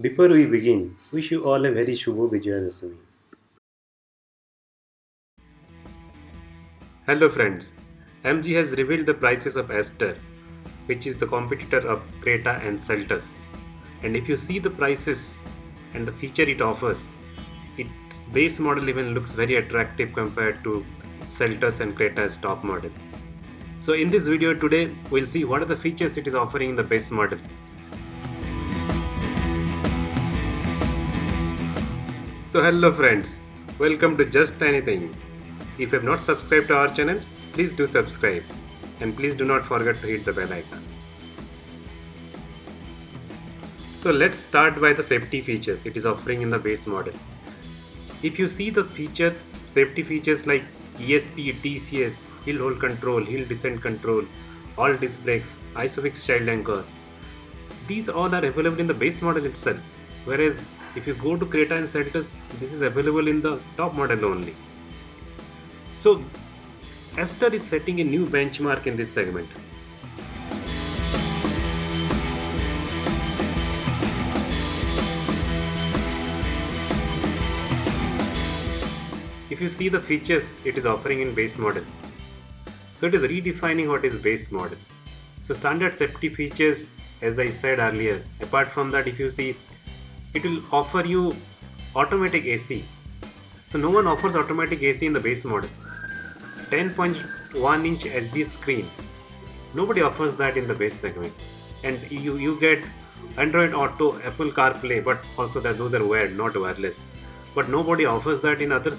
Before we begin, wish you all a very Shubho Vijayadashami. Hello friends, MG has revealed the prices of Aster, which is the competitor of Creta and Celtus. And if you see the prices and the feature it offers, its base model even looks very attractive compared to Celtus and Creta's top model. So in this video today, we'll see what are the features it is offering in the base model. So hello friends, welcome to Just Anything. If you have not subscribed to our channel, please do subscribe and please do not forget to hit the bell icon. So let's start by the safety features it is offering in the base model. If you see the features, safety features like ESP, TCS, hill hold control, hill descent control, all disc brakes, ISOFIX child anchor, these all are available in the base model itself. Whereas if you go to Creta and Celtus, this is available in the top model only. So Aster is setting a new benchmark in this segment. If you see the features it is offering in base model, so it is redefining what is base model. So standard safety features, as I said earlier, apart from that, if you see, it will offer you automatic AC. So no one offers automatic AC in the base model. 10.1 inch HD screen, nobody offers that in the base segment. And you get Android Auto, Apple CarPlay, but also that those are wired, not wireless. But nobody offers that in other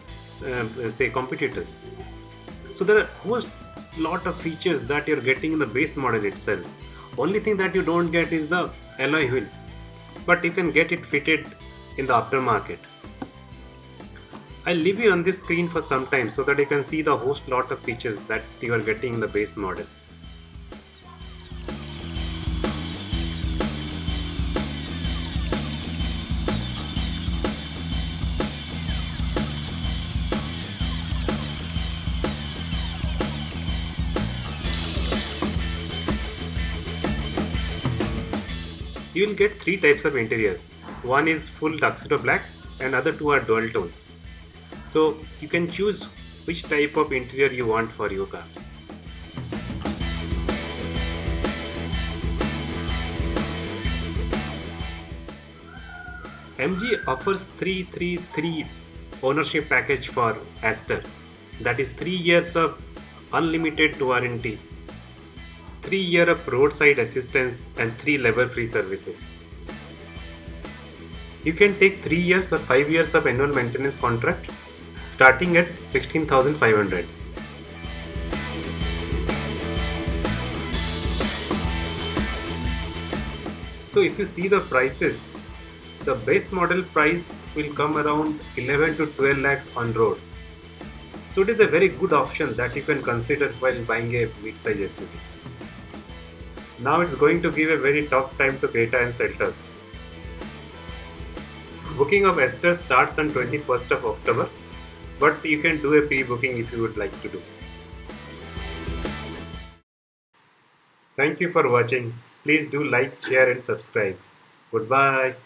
say competitors. So there are host lot of features that you're getting in the base model itself. Only thing that you don't get is the alloy wheels, but you can get it fitted in the aftermarket. I'll leave you on this screen for some time so that you can see the host lot of features that you are getting in the base model. You will get three types of interiors. One is full tuxedo black and other two are dual tones. So you can choose which type of interior you want for your car. MG offers 333 ownership package for Aster. That is 3 years of unlimited warranty, 3 years of roadside assistance and 3 labor free services. You can take 3 years or 5 years of annual maintenance contract starting at 16,500. So if you see the prices, the base model price will come around 11 to 12 lakhs on road. So it is a very good option that you can consider while buying a mid-size SUV. Now it's going to give a very tough time to Creta and Celtus. Booking of Aster starts on 21st of October, but you can do a pre-booking if you would like to do. Thank you for watching. Please do like, share and subscribe. Goodbye.